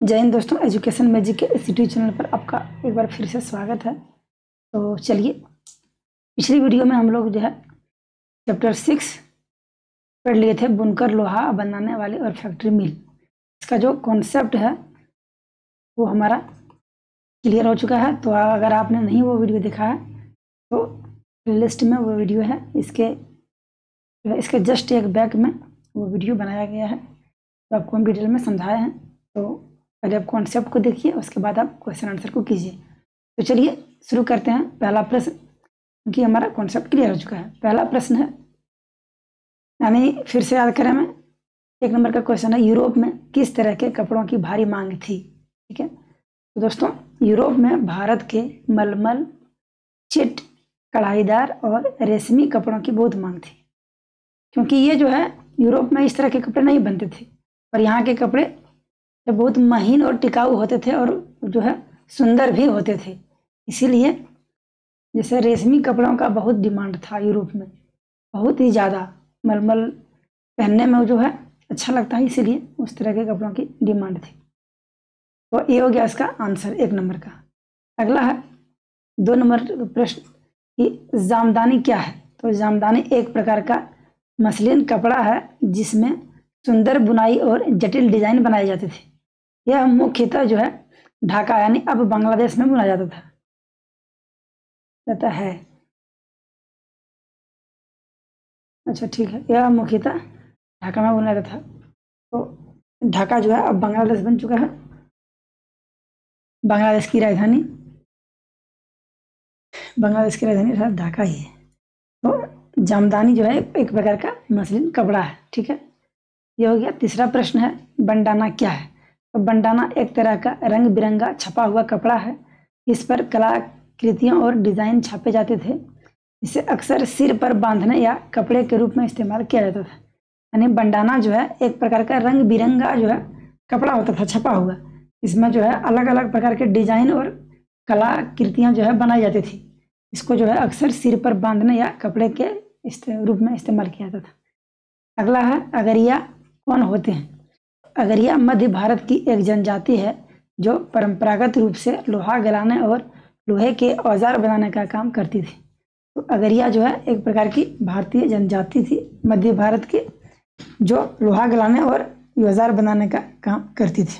जय हिंद दोस्तों, education magic के इस यूट्यूब चैनल पर आपका एक बार फिर से स्वागत है। तो चलिए, पिछली वीडियो में हम लोग जो है चैप्टर 6 पढ़ लिए थे, बुनकर लोहा बनाने वाले और फैक्ट्री मिल। इसका जो कॉन्सेप्ट है वो हमारा क्लियर हो चुका है। तो अगर आपने नहीं वो वीडियो देखा है तो प्लेलिस्ट में वो वीडियो है, इसके जस्ट एक बैक में वो वीडियो बनाया गया है, तो आपको हम डिटेल में समझाए हैं। तो पहले आप कॉन्सेप्ट को देखिए, उसके बाद आप क्वेश्चन आंसर को कीजिए। तो चलिए शुरू करते हैं। पहला प्रश्न, क्योंकि हमारा कॉन्सेप्ट क्लियर हो चुका है। पहला प्रश्न है, यानी फिर से याद करें, मैं 1 नंबर का क्वेश्चन है, यूरोप में किस तरह के कपड़ों की भारी मांग थी। ठीक है, तो दोस्तों यूरोप में भारत के मलमल, चिट, कढ़ाईदार और रेशमी कपड़ों की बहुत मांग थी, क्योंकि ये जो है यूरोप में इस तरह के कपड़े नहीं बनते थे, और यहाँ के कपड़े बहुत महीन और टिकाऊ होते थे और जो है सुंदर भी होते थे। इसीलिए जैसे रेशमी कपड़ों का बहुत डिमांड था यूरोप में, बहुत ही ज़्यादा। मलमल पहनने में जो है अच्छा लगता है, इसीलिए उस तरह के कपड़ों की डिमांड थी। तो ये हो गया इसका आंसर 1 नंबर का। अगला है 2 नंबर प्रश्न कि जामदानी क्या है। तो जामदानी एक प्रकार का मसलिन कपड़ा है जिसमें सुंदर बुनाई और जटिल डिजाइन बनाए जाते थे। यह मुख्यतः जो है ढाका यानी अब बांग्लादेश में बुना जाता है। अच्छा ठीक है, यह मुख्यतः ढाका में बुना जाता था। तो ढाका जो है अब बांग्लादेश बन चुका है, बांग्लादेश की राजधानी ढाका ही है। तो जामदानी जो है एक प्रकार का मसलिन कपड़ा है। ठीक है, यह हो गया। तीसरा प्रश्न है, बंडाना क्या है। तो बंडाना एक तरह का रंग बिरंगा छपा हुआ कपड़ा है, इस पर कलाकृतियां और डिजाइन छापे जाते थे। इसे अक्सर सिर पर बांधने या कपड़े के रूप में इस्तेमाल किया जाता था। यानी बंडाना जो है एक प्रकार का रंग बिरंगा जो है कपड़ा होता था छपा हुआ, इसमें जो है अलग अलग प्रकार के डिजाइन और कलाकृतियां जो है बनाई जाती थी। इसको जो है अक्सर सिर पर बांधने या कपड़े के रूप में इस्तेमाल किया जाता था। अगला है, अगरिया कौन होते हैं। अगरिया मध्य भारत की एक जनजाति है जो परंपरागत रूप से लोहा गलाने और लोहे के औजार बनाने का काम करती थी। तो अगरिया जो है एक प्रकार की भारतीय जनजाति थी मध्य भारत की, जो लोहा गलाने और औजार बनाने का काम करती थी।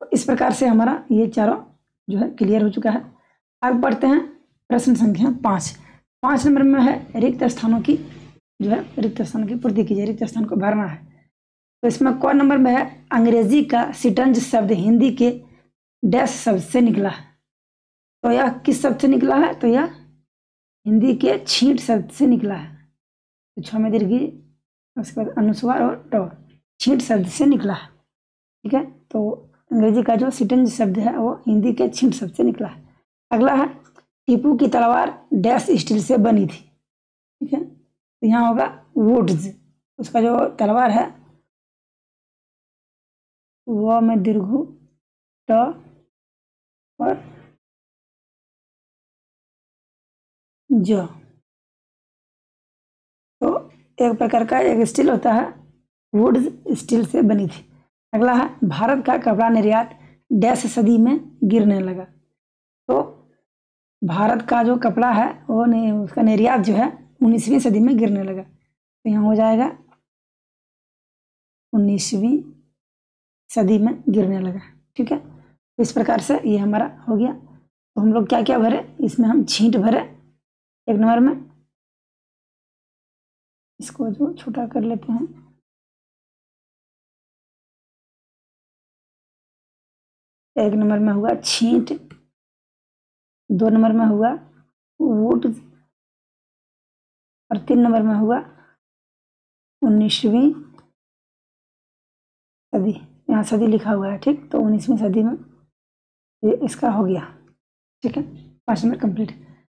तो इस प्रकार से हमारा ये चारों जो है क्लियर हो चुका है। आगे बढ़ते हैं, प्रश्न संख्या 5 नंबर में है, रिक्त स्थानों की पूर्ति कीजिए, रिक्त स्थान को भरना है। तो इसमें कौन नंबर में है, अंग्रेजी का सिटंज शब्द हिंदी के डैश शब्द से निकला है। तो यह किस शब्द से निकला है, तो यह हिंदी के छींट शब्द से निकला है। तो छ में दीर्घ, उसके बाद अनुस्वार और ट, छींट शब्द से निकला है। ठीक है, तो अंग्रेजी का जो सिटंज शब्द है वो हिंदी के छींट शब्द से निकला है। अगला है, टीपू की तलवार डैश स्टील से बनी थी। ठीक है, तो यहाँ होगा वुड्स, उसका जो तलवार है वो में दीर्घ ट और जो, तो एक प्रकार का एक स्टील होता है, वुड्स स्टील से बनी थी। अगला है, भारत का कपड़ा निर्यात डैश सदी में गिरने लगा। तो भारत का जो कपड़ा है वो उसका निर्यात जो है 19वीं सदी में गिरने लगा। तो यहाँ हो जाएगा 19वीं सदी में गिरने लगा। ठीक है, तो इस प्रकार से ये हमारा हो गया। तो हम लोग क्या क्या भरे, इसमें हम छींट भरे 1 नंबर में, इसको जो छोटा कर लेते हैं। एक नंबर में हुआ छींट, 2 नंबर में हुआ वुड, और 3 नंबर में हुआ 19वीं सदी। यहाँ सदी लिखा हुआ है, ठीक, तो 19वीं सदी में ये इसका हो गया। ठीक है, 5 नंबर कंप्लीट।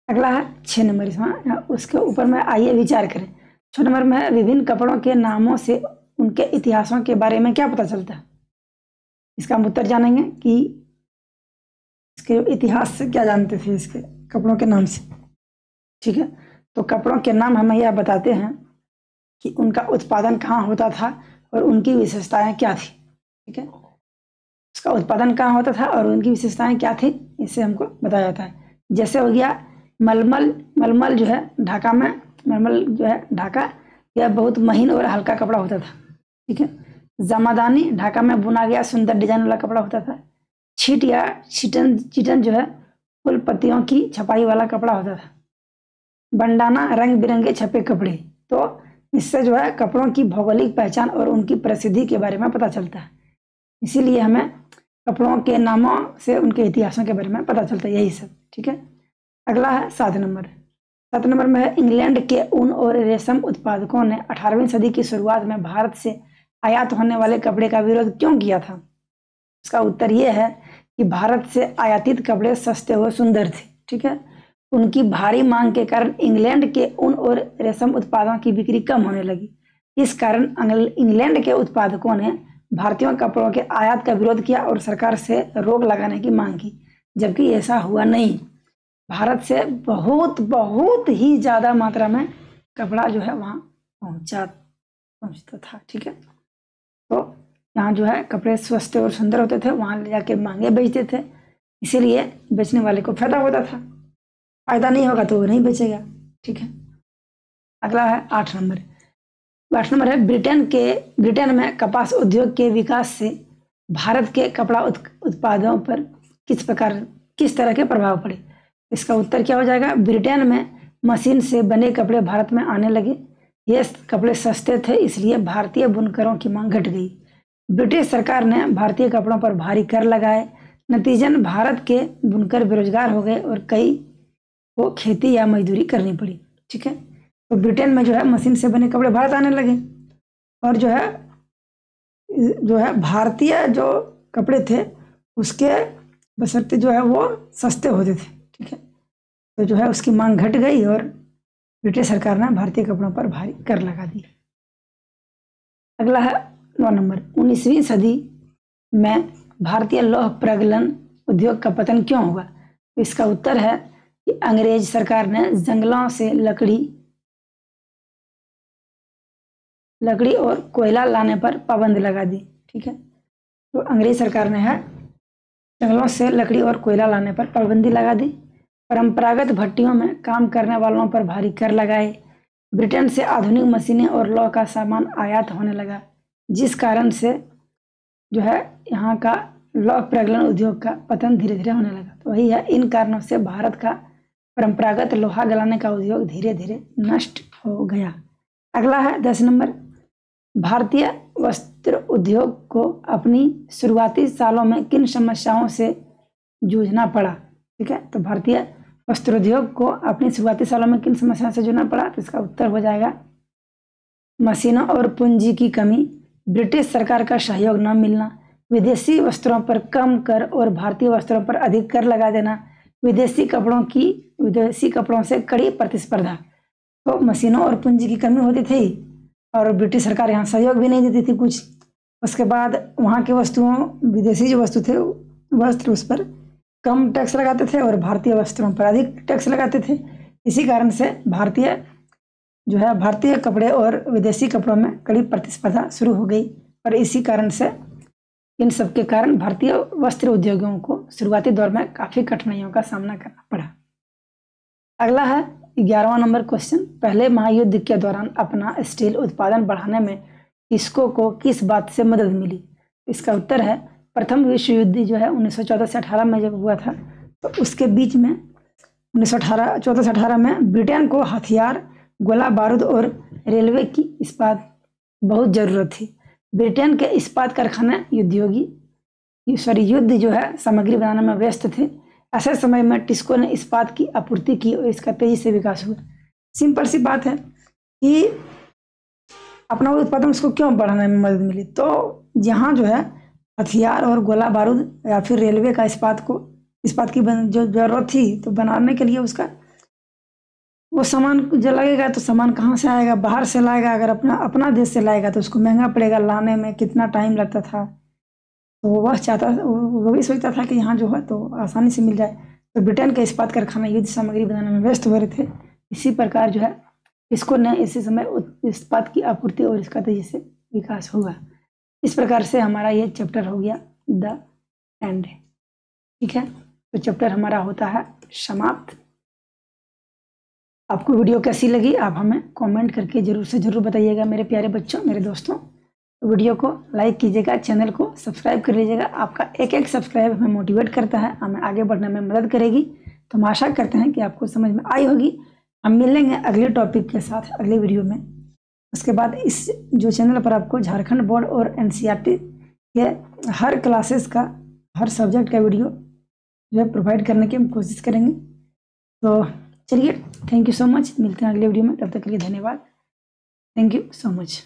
अगला है 6 नंबर, इसमें उसके ऊपर में आइए विचार करें। 6 नंबर में है, विभिन्न कपड़ों के नामों से उनके इतिहासों के बारे में क्या पता चलता है। इसका हम उत्तर जानेंगे कि इसके इतिहास से क्या जानते थे इसके कपड़ों के नाम से। ठीक है, तो कपड़ों के नाम हमें यह बताते हैं कि उनका उत्पादन कहाँ होता था और उनकी विशेषताएं क्या थी। ठीक है, उसका उत्पादन कहाँ होता था और उनकी विशेषताएं क्या थी, इससे हमको बताया जाता है। जैसे हो गया मलमल, मलमल जो है ढाका में, मलमल जो है ढाका, यह बहुत महीन और हल्का कपड़ा होता था, ठीक है। जमादानी ढाका में बुना गया सुंदर डिजाइन वाला कपड़ा होता था। छीट या चिटन, चिटन जो है फूल पत्तियों की छपाई वाला कपड़ा होता था। बंडाना रंग बिरंगे छपे कपड़े, तो इससे जो है कपड़ों की भौगोलिक पहचान और उनकी प्रसिद्धि के बारे में पता चलता है। इसीलिए हमें कपड़ों के नामों से उनके इतिहासों के बारे में पता चलता है, यही सब, ठीक है। अगला है 7 नंबर। 7 नंबर में है इंग्लैंड के ऊन और रेशम उत्पादकों ने 18वीं सदी की शुरुआत में भारत से आयात होने वाले कपड़े का विरोध क्यों किया था। इसका उत्तर यह है कि भारत से आयातित कपड़े सस्ते और सुंदर थे, ठीक है। उनकी भारी मांग के कारण इंग्लैंड के ऊन और रेशम उत्पादों की बिक्री कम होने लगी। इस कारण इंग्लैंड के उत्पादकों ने भारतीय कपड़ों के आयात का विरोध किया और सरकार से रोक लगाने की मांग की, जबकि ऐसा हुआ नहीं। भारत से बहुत बहुत ही ज़्यादा मात्रा में कपड़ा जो है वहाँ पहुँचता था, ठीक है। तो यहाँ जो है कपड़े सस्ते और सुंदर होते थे, वहाँ ले जाके महंगे बेचते थे, इसीलिए बेचने वाले को फायदा होता था। फायदा नहीं होगा तो वो नहीं बेचेगा, ठीक है। अगला है 8 नंबर। 8 नंबर है ब्रिटेन में कपास उद्योग के विकास से भारत के कपड़ा उत्पादों पर किस तरह के प्रभाव पड़े। इसका उत्तर क्या हो जाएगा, ब्रिटेन में मशीन से बने कपड़े भारत में आने लगे। ये कपड़े सस्ते थे, इसलिए भारतीय बुनकरों की मांग घट गई। ब्रिटिश सरकार ने भारतीय कपड़ों पर भारी कर लगाए। नतीजन भारत के बुनकर बेरोजगार हो गए और कई को खेती या मजदूरी करनी पड़ी, ठीक है। तो ब्रिटेन में जो है मशीन से बने कपड़े भारत आने लगे और जो है भारतीय जो कपड़े थे उसके बशर्ते जो है वो सस्ते होते थे, ठीक है। तो जो है उसकी मांग घट गई और ब्रिटिश सरकार ने भारतीय कपड़ों पर भारी कर लगा दी। अगला है 9 नंबर। 19वीं सदी में भारतीय लौह प्रगलन उद्योग का पतन क्यों हुआ। तो इसका उत्तर है कि अंग्रेज सरकार ने जंगलों से लकड़ी और कोयला लाने पर पाबंदी लगा दी, ठीक है। तो अंग्रेज सरकार ने जंगलों से लकड़ी और कोयला लाने पर पाबंदी लगा दी। परंपरागत भट्टियों में काम करने वालों पर भारी कर लगाए। ब्रिटेन से आधुनिक मशीनें और लौह का सामान आयात होने लगा, जिस कारण से जो है यहाँ का लौह प्रगलन उद्योग का पतन धीरे धीरे होने लगा। तो वही है, इन कारणों से भारत का परंपरागत लोहा गलाने का उद्योग धीरे धीरे नष्ट हो गया। अगला है 10 नंबर। भारतीय वस्त्र उद्योग को अपनी शुरुआती सालों में किन समस्याओं से जूझना पड़ा, ठीक है। तो भारतीय वस्त्र उद्योग को अपनी शुरुआती सालों में किन समस्याओं से जूझना पड़ा, तो इसका उत्तर हो जाएगा मशीनों और पूंजी की कमी, ब्रिटिश सरकार का सहयोग न मिलना, विदेशी वस्त्रों पर कम कर और भारतीय वस्त्रों पर अधिक कर लगा देना, विदेशी कपड़ों से कड़ी प्रतिस्पर्धा। तो मशीनों और पूंजी की कमी होती थी और ब्रिटिश सरकार यहाँ सहयोग भी नहीं देती थी कुछ। उसके बाद वहाँ के विदेशी जो वस्तु थे वस्त्र, उस पर कम टैक्स लगाते थे और भारतीय वस्त्रों पर अधिक टैक्स लगाते थे। इसी कारण से भारतीय कपड़े और विदेशी कपड़ों में कड़ी प्रतिस्पर्धा शुरू हो गई और इसी कारण से इन सब के कारण भारतीय वस्त्र उद्योगों को शुरुआती दौर में काफ़ी कठिनाइयों का सामना करना पड़ा। अगला है 11वां नंबर क्वेश्चन। पहले महायुद्ध के दौरान अपना स्टील उत्पादन बढ़ाने में किसको को किस बात से मदद मिली। इसका उत्तर है प्रथम विश्व युद्ध जो है 1914 से 18 में जब हुआ था, तो उसके बीच में 1914 से 18 में ब्रिटेन को हथियार, गोला बारूद और रेलवे की इस्पात बहुत ज़रूरत थी। ब्रिटेन के इस्पात कारखाने युद्ध जो है सामग्री बनाने में व्यस्त थे। ऐसे समय में टिस्को ने इस्पात की आपूर्ति की और इसका तेजी से विकास हुआ। सिंपल सी बात है कि अपना उत्पादन उसको क्यों बढ़ाने में मदद मिली। तो यहाँ जो है हथियार और गोला बारूद या फिर रेलवे का इस्पात की जो जरूरत थी, तो बनाने के लिए उसका वो सामान जो लगेगा, तो सामान कहाँ से आएगा, बाहर से लाएगा। अगर अपना देश से लाएगा तो उसको महंगा पड़ेगा, लाने में कितना टाइम लगता था। तो वो भी सोचता था कि यहाँ जो है तो आसानी से मिल जाए। तो ब्रिटेन का इस्पात कारखाना युद्ध सामग्री बनाने में व्यस्त हो रहे थे। इसी प्रकार जो है इसको ने इसी समय इस्पात की आपूर्ति और इसका तेजी से विकास हुआ। इस प्रकार से हमारा ये चैप्टर हो गया द एंड। ठीक है, तो चैप्टर हमारा होता है समाप्त। आपको वीडियो कैसी लगी आप हमें कमेंट करके जरूर से जरूर बताइएगा मेरे प्यारे बच्चों, मेरे दोस्तों। तो वीडियो को लाइक कीजिएगा, चैनल को सब्सक्राइब कर लीजिएगा। आपका एक एक सब्सक्राइब हमें मोटिवेट करता है, हमें आगे बढ़ने में मदद करेगी। तो हम आशा करते हैं कि आपको समझ में आई होगी। हम मिलेंगे अगले टॉपिक के साथ अगले वीडियो में। उसके बाद इस जो चैनल पर आपको झारखंड बोर्ड और एनसीईआरटी के हर क्लासेस का, हर सब्जेक्ट का वीडियो जो है प्रोवाइड करने की हम कोशिश करेंगे। तो चलिए, थैंक यू सो मच, मिलते हैं अगले वीडियो में, तब तक के लिए धन्यवाद। Thank you so much.